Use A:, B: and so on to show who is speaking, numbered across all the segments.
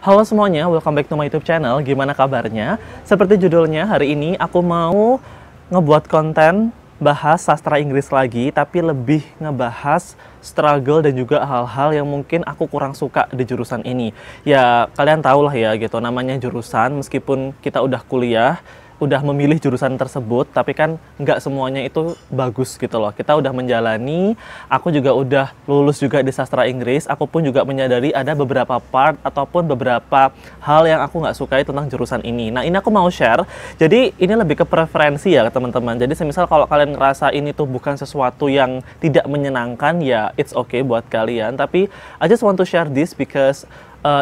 A: Halo semuanya, welcome back to my YouTube channel. Gimana kabarnya? Seperti judulnya, hari ini aku mau ngebuat konten bahas sastra Inggris lagi, tapi lebih ngebahas struggle dan juga hal-hal yang mungkin aku kurang suka di jurusan ini. Ya, kalian tahu lah ya gitu, namanya jurusan, meskipun kita udah kuliah, udah memilih jurusan tersebut, tapi kan nggak semuanya itu bagus gitu loh. Kita udah menjalani, aku juga udah lulus juga di sastra Inggris, aku pun juga menyadari ada beberapa part ataupun beberapa hal yang aku nggak sukai tentang jurusan ini. Nah, ini aku mau share, jadi ini lebih ke preferensi ya teman-teman. Jadi semisal kalau kalian ngerasa ini tuh bukan sesuatu yang tidak menyenangkan, ya it's okay buat kalian. Tapi I just want to share this because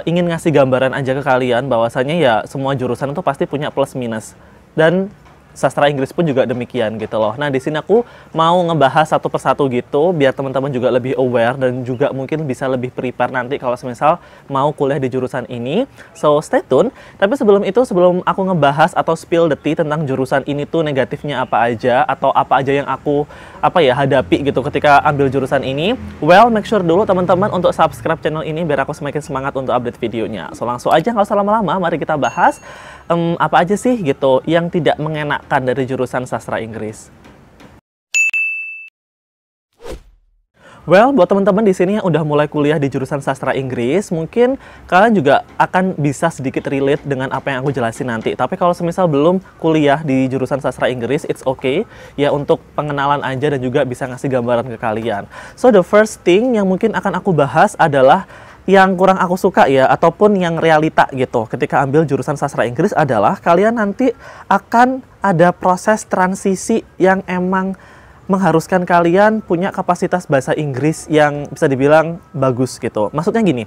A: ingin ngasih gambaran aja ke kalian bahwasanya ya semua jurusan itu pasti punya plus minus. Dan sastra Inggris pun juga demikian gitu loh. Nah, di sini aku mau ngebahas satu persatu gitu biar teman-teman juga lebih aware dan juga mungkin bisa lebih prepare nanti kalau semisal mau kuliah di jurusan ini. So, stay tune. Tapi sebelum itu, sebelum aku ngebahas atau spill the tea tentang jurusan ini tuh negatifnya apa aja atau apa aja yang aku hadapi gitu ketika ambil jurusan ini, well, make sure dulu teman-teman untuk subscribe channel ini biar aku semakin semangat untuk update videonya. So, langsung aja nggak usah lama-lama, mari kita bahas apa aja sih gitu yang tidak mengenakan dari jurusan sastra Inggris. Well, buat teman-teman di sini yang udah mulai kuliah di jurusan sastra Inggris, mungkin kalian juga akan bisa sedikit relate dengan apa yang aku jelasin nanti. Tapi kalau semisal belum kuliah di jurusan sastra Inggris, it's okay ya, untuk pengenalan aja dan juga bisa ngasih gambaran ke kalian. So, the first thing yang mungkin akan aku bahas adalah yang kurang aku suka ya, ataupun yang realita gitu ketika ambil jurusan sastra Inggris adalah kalian nanti akan ada proses transisi yang emang mengharuskan kalian punya kapasitas bahasa Inggris yang bisa dibilang bagus gitu. Maksudnya gini,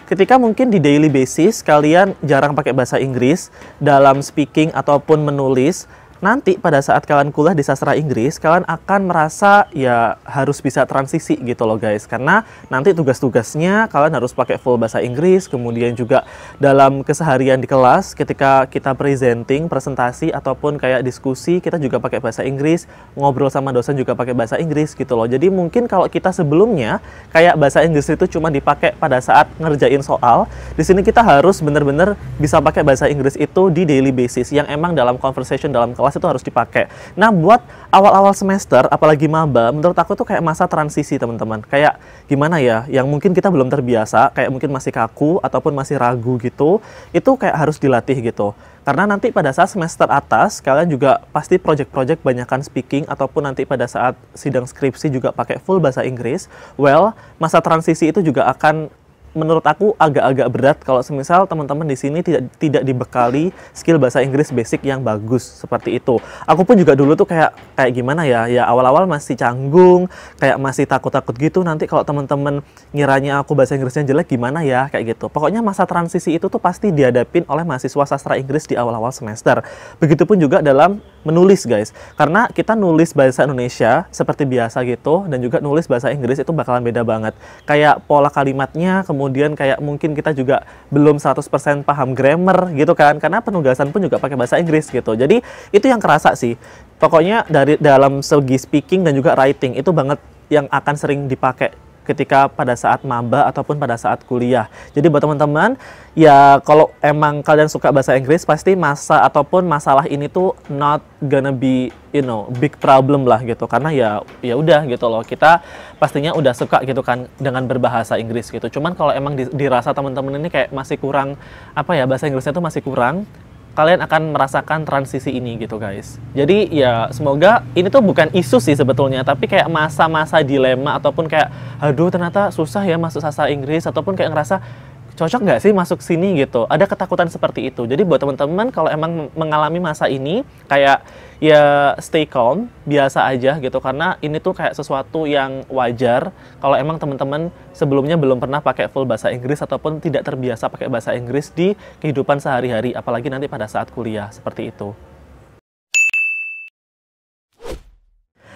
A: ketika mungkin di daily basis kalian jarang pakai bahasa Inggris dalam speaking ataupun menulis, nanti pada saat kalian kuliah di sastra Inggris, kalian akan merasa ya harus bisa transisi gitu loh guys. Karena nanti tugas-tugasnya kalian harus pakai full bahasa Inggris, kemudian juga dalam keseharian di kelas ketika kita presenting, presentasi ataupun kayak diskusi, kita juga pakai bahasa Inggris, ngobrol sama dosen juga pakai bahasa Inggris gitu loh. Jadi mungkin kalau kita sebelumnya kayak bahasa Inggris itu cuma dipakai pada saat ngerjain soal, di sini kita harus bener-bener bisa pakai bahasa Inggris itu di daily basis yang emang dalam conversation dalam kelas itu harus dipakai. Nah, buat awal-awal semester, apalagi maba, menurut aku tuh kayak masa transisi teman-teman. Kayak gimana ya, yang mungkin kita belum terbiasa, kayak mungkin masih kaku ataupun masih ragu gitu, itu kayak harus dilatih gitu. Karena nanti pada saat semester atas, kalian juga pasti project-project banyakan speaking, ataupun nanti pada saat sidang skripsi juga pakai full bahasa Inggris. Well, masa transisi itu juga akan menurut aku agak-agak berat kalau semisal teman-teman di sini tidak dibekali skill bahasa Inggris basic yang bagus seperti itu. Aku pun juga dulu tuh kayak gimana ya, awal-awal masih canggung, kayak masih takut-takut gitu, nanti kalau teman-teman ngiranya aku bahasa Inggrisnya jelek gimana ya, kayak gitu. Pokoknya masa transisi itu tuh pasti dihadapin oleh mahasiswa sastra Inggris di awal-awal semester. Begitupun juga dalam menulis guys, karena kita nulis bahasa Indonesia seperti biasa gitu, dan juga nulis bahasa Inggris itu bakalan beda banget. Kayak pola kalimatnya, kemudian kayak mungkin kita juga belum 100% paham grammar gitu kan, karena penugasan pun juga pakai bahasa Inggris gitu. Jadi itu yang kerasa sih. Pokoknya dari dalam segi speaking dan juga writing itu banget yang akan sering dipakai ketika pada saat maba ataupun pada saat kuliah. Jadi buat teman-teman, ya kalau emang kalian suka bahasa Inggris, pasti masa ataupun masalah ini tuh not gonna be, big problem lah gitu. Karena ya udah gitu loh, kita pastinya udah suka gitu kan dengan berbahasa Inggris gitu. Cuman kalau emang dirasa teman-teman ini kayak masih kurang, bahasa Inggrisnya tuh masih kurang, kalian akan merasakan transisi ini gitu guys. Jadi ya semoga ini tuh bukan isu sih sebetulnya, tapi kayak masa-masa dilema ataupun kayak aduh ternyata susah ya masuk sastra Inggris, ataupun kayak ngerasa cocok nggak sih masuk sini gitu. Ada ketakutan seperti itu. Jadi buat teman-teman kalau emang mengalami masa ini, kayak ya stay calm, biasa aja gitu, karena ini tuh kayak sesuatu yang wajar kalau emang teman-teman sebelumnya belum pernah pakai full bahasa Inggris ataupun tidak terbiasa pakai bahasa Inggris di kehidupan sehari-hari, apalagi nanti pada saat kuliah seperti itu.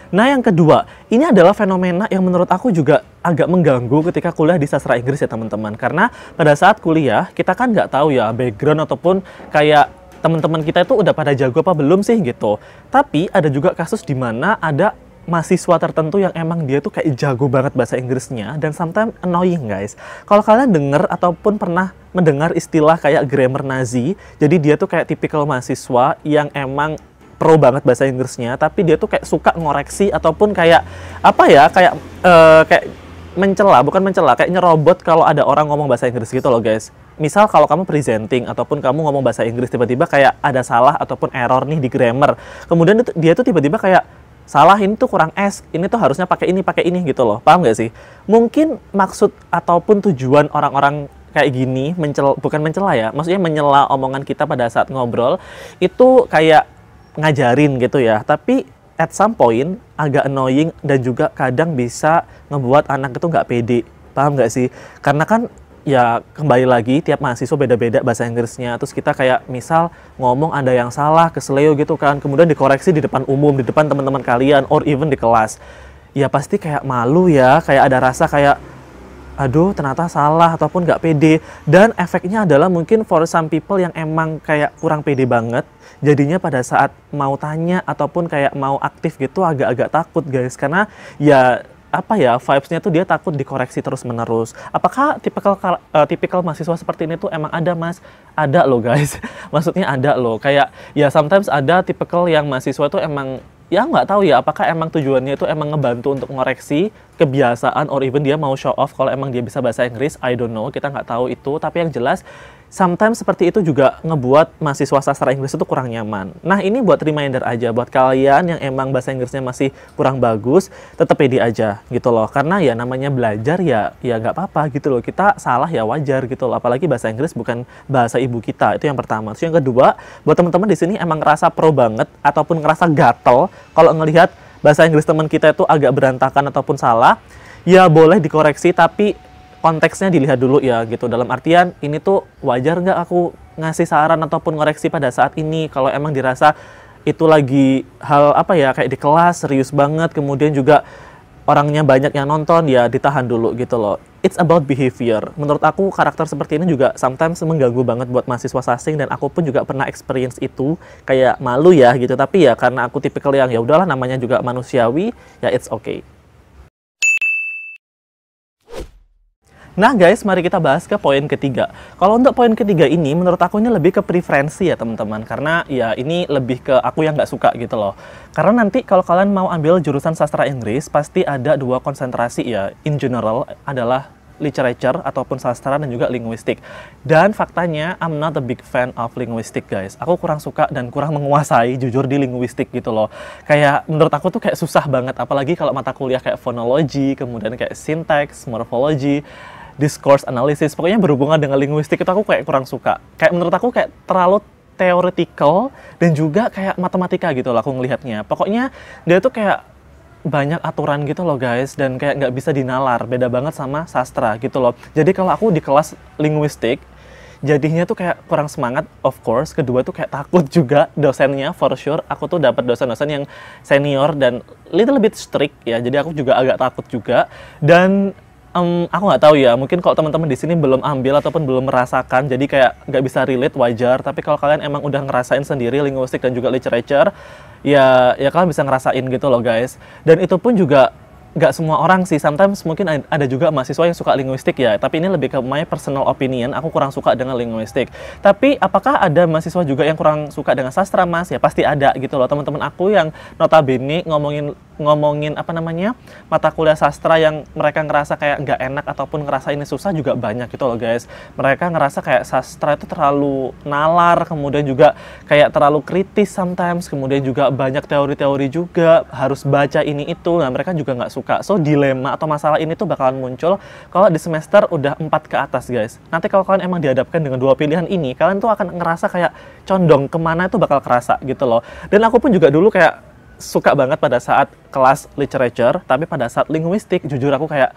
A: Nah, yang kedua, ini adalah fenomena yang menurut aku juga agak mengganggu ketika kuliah di sastra Inggris ya teman-teman. Karena pada saat kuliah, kita kan nggak tahu ya background ataupun kayak teman-teman kita itu udah pada jago apa belum sih gitu. Tapi ada juga kasus di mana ada mahasiswa tertentu yang emang dia tuh kayak jago banget bahasa Inggrisnya dan sometimes annoying guys. Kalau kalian denger ataupun pernah mendengar istilah kayak grammar Nazi, jadi dia tuh kayak tipikal mahasiswa yang emang pro banget bahasa Inggrisnya, tapi dia tuh kayak suka ngoreksi ataupun kayak apa ya, kayak mencela, bukan mencela, kayak nyerobot kalau ada orang ngomong bahasa Inggris gitu loh guys. Misal kalau kamu presenting ataupun kamu ngomong bahasa Inggris tiba-tiba kayak ada salah ataupun error nih di grammar. Kemudian dia tuh tiba-tiba kayak salah, ini tuh kurang S, ini tuh harusnya pakai ini gitu loh. Paham nggak sih? Mungkin maksud ataupun tujuan orang-orang kayak gini bukan mencela ya, maksudnya menyela omongan kita pada saat ngobrol itu kayak ngajarin gitu ya. Tapi at some point agak annoying dan juga kadang bisa ngebuat anak itu nggak pede. Paham nggak sih? Karena kan ya kembali lagi tiap mahasiswa beda-beda bahasa Inggrisnya, terus kita kayak misal ngomong ada yang salah, keseleo gitu kan, kemudian dikoreksi di depan umum, di depan teman-teman kalian, or even di kelas, ya pasti kayak malu ya, kayak ada rasa kayak aduh ternyata salah ataupun nggak pede. Dan efeknya adalah mungkin for some people yang emang kayak kurang pede banget, jadinya pada saat mau tanya ataupun kayak mau aktif gitu agak-agak takut guys, karena ya apa ya, vibes-nya tuh dia takut dikoreksi terus-menerus. Apakah tipikal mahasiswa seperti ini tuh emang ada, Mas? Ada loh, guys. Maksudnya ada loh. Kayak ya sometimes ada tipikal yang mahasiswa tuh emang ya nggak tahu ya apakah emang tujuannya itu emang ngebantu untuk ngoreksi kebiasaan or even dia mau show off kalau emang dia bisa bahasa Inggris. I don't know, kita nggak tahu itu. Tapi yang jelas sometimes seperti itu juga ngebuat mahasiswa sastra Inggris itu kurang nyaman. Nah, ini buat reminder aja buat kalian yang emang bahasa Inggrisnya masih kurang bagus, tetap pede aja gitu loh. Karena ya namanya belajar ya nggak apa-apa gitu loh. Kita salah ya wajar gitu loh. Apalagi bahasa Inggris bukan bahasa ibu kita. Itu yang pertama. Terus yang kedua, buat teman-teman di sini emang ngerasa pro banget ataupun ngerasa gatel kalau ngelihat bahasa Inggris teman kita itu agak berantakan ataupun salah, ya boleh dikoreksi tapi konteksnya dilihat dulu ya gitu. Dalam artian ini tuh wajar nggak aku ngasih saran ataupun ngoreksi pada saat ini, kalau emang dirasa itu lagi hal apa ya kayak di kelas serius banget, kemudian juga orangnya banyak yang nonton, ya ditahan dulu gitu loh. It's about behavior. Menurut aku karakter seperti ini juga sometimes mengganggu banget buat mahasiswa sasing, dan aku pun juga pernah experience itu, kayak malu ya gitu. Tapi ya karena aku tipikal yang ya udahlah namanya juga manusiawi, ya it's okay. Nah guys, mari kita bahas ke poin ketiga. Kalau untuk poin ketiga ini, menurut aku ini lebih ke preferensi ya teman-teman. Karena ya ini lebih ke aku yang nggak suka gitu loh. Karena nanti kalau kalian mau ambil jurusan sastra Inggris, pasti ada dua konsentrasi ya. In general adalah literature ataupun sastra dan juga linguistik. Dan faktanya, I'm not a big fan of linguistik guys. Aku kurang suka dan kurang menguasai jujur di linguistik gitu loh. Kayak menurut aku tuh kayak susah banget. Apalagi kalau mata kuliah kayak fonologi, kemudian kayak syntax, morfologi, discourse analysis, pokoknya berhubungan dengan linguistik itu aku kayak kurang suka. Kayak menurut aku kayak terlalu theoretical dan juga kayak matematika gitu loh aku ngelihatnya. Pokoknya dia tuh kayak banyak aturan gitu loh guys, dan kayak nggak bisa dinalar, beda banget sama sastra gitu loh. Jadi kalau aku di kelas linguistik, jadinya tuh kayak kurang semangat, of course. Kedua tuh kayak takut juga dosennya, for sure. Aku tuh dapat dosen-dosen yang senior dan little bit strict ya, jadi aku juga agak takut juga. Dan aku nggak tahu ya, mungkin kalau teman-teman di sini belum ambil ataupun belum merasakan, jadi kayak nggak bisa relate, wajar. Tapi kalau kalian emang udah ngerasain sendiri linguistik dan juga literature, ya kalian bisa ngerasain gitu loh guys. Dan itu pun juga nggak semua orang sih, sometimes mungkin ada juga mahasiswa yang suka linguistik ya, tapi ini lebih ke my personal opinion, aku kurang suka dengan linguistik. Tapi apakah ada mahasiswa juga yang kurang suka dengan sastra, Mas? Ya pasti ada gitu loh. Teman-teman aku yang notabene ngomongin apa namanya, mata kuliah sastra yang mereka ngerasa kayak nggak enak ataupun ngerasa ini susah juga banyak gitu loh guys. Mereka ngerasa kayak sastra itu terlalu nalar, kemudian juga kayak terlalu kritis sometimes, kemudian juga banyak teori-teori juga, harus baca ini itu. Nah mereka juga nggak suka. So dilema atau masalah ini tuh bakalan muncul kalau di semester udah 4 ke atas guys. Nanti kalau kalian emang dihadapkan dengan dua pilihan ini, kalian tuh akan ngerasa kayak condong kemana itu bakal kerasa gitu loh. Dan aku pun juga dulu kayak suka banget pada saat kelas literature, tapi pada saat linguistik jujur aku kayak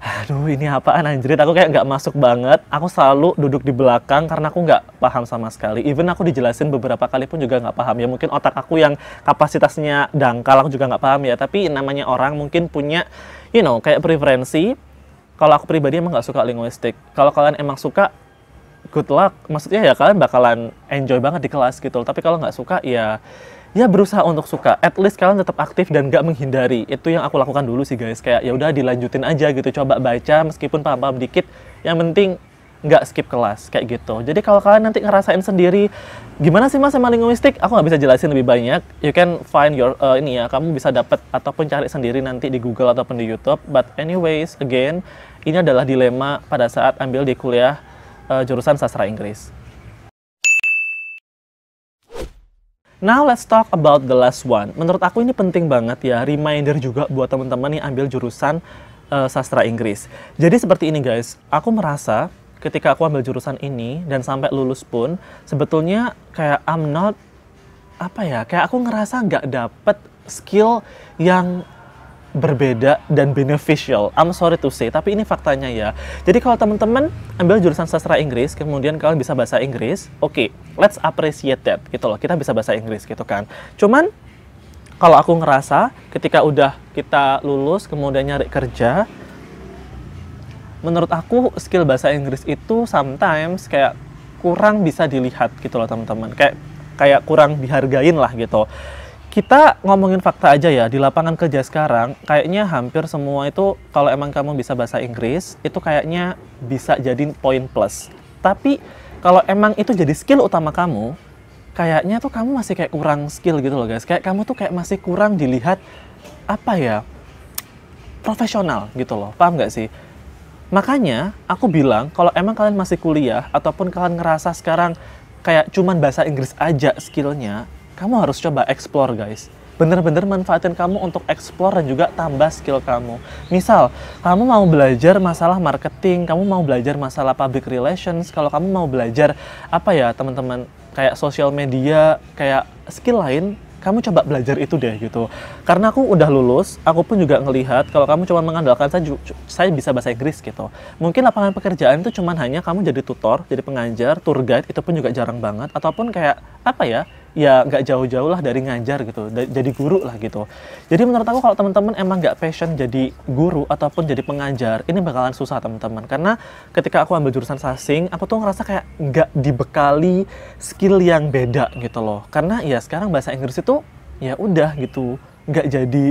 A: aduh ini apaan anjrit, aku kayak nggak masuk banget. Aku selalu duduk di belakang karena aku nggak paham sama sekali. Even aku dijelasin beberapa kali pun juga nggak paham. Ya mungkin otak aku yang kapasitasnya dangkal, aku juga nggak paham ya. Tapi namanya orang mungkin punya, kayak preferensi. Kalau aku pribadi emang nggak suka linguistik. Kalau kalian emang suka, good luck. Maksudnya ya kalian bakalan enjoy banget di kelas gitu. Tapi kalau nggak suka, ya ya berusaha untuk suka. At least kalian tetap aktif dan gak menghindari. Itu yang aku lakukan dulu sih guys. Kayak ya udah dilanjutin aja gitu. Coba baca meskipun paham-paham dikit. Yang penting nggak skip kelas kayak gitu. Jadi kalau kalian nanti ngerasain sendiri gimana sih mas sama linguistik, aku nggak bisa jelasin lebih banyak. You can find your ini ya, kamu bisa dapat ataupun cari sendiri nanti di Google ataupun di YouTube. But anyways, again, ini adalah dilema pada saat ambil di kuliah jurusan sastra Inggris. Now let's talk about the last one. Menurut aku ini penting banget ya, reminder juga buat teman-teman yang ambil jurusan sastra Inggris. Jadi seperti ini guys, aku merasa ketika aku ambil jurusan ini dan sampai lulus pun, sebetulnya kayak I'm not, kayak aku ngerasa nggak dapet skill yang berbeda dan beneficial. I'm sorry to say, tapi ini faktanya ya. Jadi kalau teman-teman ambil jurusan sastra Inggris, kemudian kalian bisa bahasa Inggris, oke, let's appreciate that, gitu loh. Kita bisa bahasa Inggris gitu kan. Cuman, kalau aku ngerasa ketika udah kita lulus, kemudian nyari kerja, menurut aku skill bahasa Inggris itu sometimes kayak kurang bisa dilihat gitu loh teman-teman. Kayak kurang dihargain lah gitu. Kita ngomongin fakta aja ya, di lapangan kerja sekarang, kayaknya hampir semua itu, kalau emang kamu bisa bahasa Inggris, itu kayaknya bisa jadi poin plus. Tapi, kalau emang itu jadi skill utama kamu, kayaknya tuh kamu masih kayak kurang skill gitu loh guys. Kayak kamu tuh kayak masih kurang dilihat, profesional gitu loh. Paham nggak sih? Makanya, aku bilang, kalau emang kalian masih kuliah, ataupun kalian ngerasa sekarang kayak cuman bahasa Inggris aja skillnya, kamu harus coba explore guys. Bener-bener manfaatin kamu untuk explore dan juga tambah skill kamu. Misal, kamu mau belajar masalah marketing, kamu mau belajar masalah public relations, kalau kamu mau belajar teman-teman, kayak social media, kayak skill lain, kamu coba belajar itu deh gitu. Karena aku udah lulus, aku pun juga ngelihat kalau kamu cuma mengandalkan saya bisa bahasa Inggris gitu. Mungkin lapangan pekerjaan itu cuma hanya kamu jadi tutor, jadi pengajar, tour guide, itu pun juga jarang banget. Ataupun kayak ya nggak jauh-jauh lah dari ngajar gitu, jadi guru lah gitu. Jadi menurut aku kalau teman-teman emang nggak passion jadi guru ataupun jadi pengajar, ini bakalan susah teman-teman. Karena ketika aku ambil jurusan sasing, aku tuh ngerasa kayak nggak dibekali skill yang beda gitu loh. Karena ya sekarang bahasa Inggris itu ya udah gitu, nggak jadi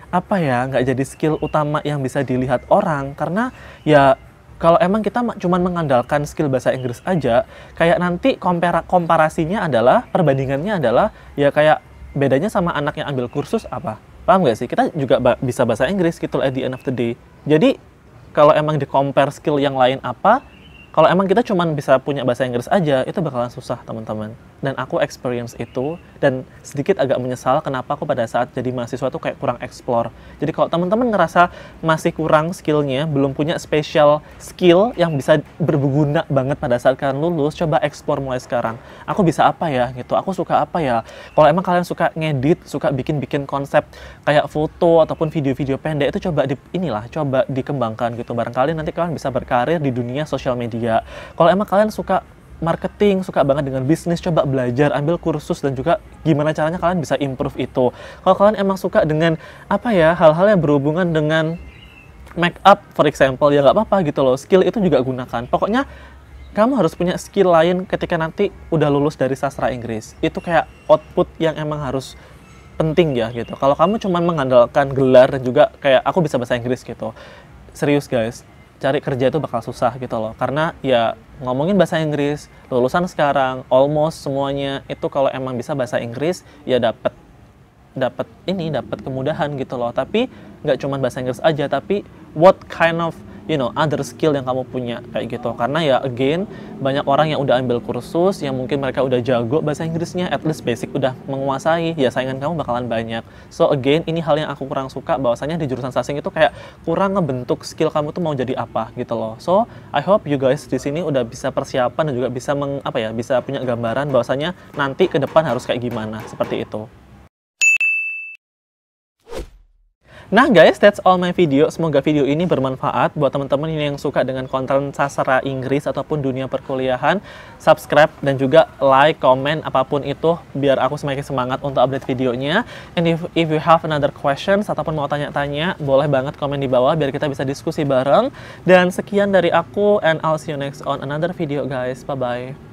A: nggak jadi skill utama yang bisa dilihat orang. Karena ya kalau emang kita cuma mengandalkan skill bahasa Inggris aja, kayak nanti komparasinya adalah, perbandingannya adalah, ya kayak bedanya sama anak yang ambil kursus apa? Paham nggak sih? Kita juga bisa bahasa Inggris gitu at the end of the day. Jadi, kalau emang di-compare skill yang lain apa, kalau emang kita cuma bisa punya bahasa Inggris aja, itu bakalan susah teman-teman. Dan aku experience itu, dan sedikit agak menyesal kenapa aku pada saat jadi mahasiswa tuh kayak kurang explore. Jadi kalau teman-teman ngerasa masih kurang skillnya, belum punya special skill yang bisa berguna banget pada saat kalian lulus, coba explore mulai sekarang. Aku bisa apa ya gitu, aku suka apa ya. Kalau emang kalian suka ngedit, suka bikin konsep kayak foto ataupun video-video pendek, itu coba coba dikembangkan gitu. Barangkali nanti kalian bisa berkarir di dunia sosial media. Kalau emang kalian suka marketing, suka banget dengan bisnis, coba belajar, ambil kursus, dan juga gimana caranya kalian bisa improve itu. Kalau kalian emang suka dengan hal-hal yang berhubungan dengan make up, for example, ya nggak apa-apa gitu loh. Skill itu juga gunakan. Pokoknya kamu harus punya skill lain ketika nanti udah lulus dari sastra Inggris. Itu kayak output yang emang harus penting ya gitu. Kalau kamu cuma mengandalkan gelar dan juga kayak aku bisa bahasa Inggris gitu, serius guys, cari kerja itu bakal susah gitu loh. Karena ya ngomongin bahasa Inggris, lulusan sekarang almost semuanya itu kalau emang bisa bahasa Inggris ya dapat kemudahan gitu loh. Tapi nggak cuma bahasa Inggris aja, tapi what kind of other skill yang kamu punya kayak gitu. Karena ya again, banyak orang yang udah ambil kursus yang mungkin mereka udah jago bahasa Inggrisnya, at least basic udah menguasai, ya saingan kamu bakalan banyak. So again, ini hal yang aku kurang suka, bahwasanya di jurusan sasing itu kayak kurang ngebentuk skill kamu tuh mau jadi apa gitu loh. So I hope you guys di sini udah bisa persiapan dan juga bisa bisa punya gambaran bahwasanya nanti ke depan harus kayak gimana, seperti itu. Nah guys, that's all my video. Semoga video ini bermanfaat buat teman-teman yang suka dengan konten sastra Inggris ataupun dunia perkuliahan. Subscribe dan juga like, comment, apapun itu, biar aku semakin semangat untuk update videonya. And if you have another questions ataupun mau tanya-tanya, boleh banget komen di bawah biar kita bisa diskusi bareng. Dan sekian dari aku, and I'll see you next on another video guys. Bye-bye.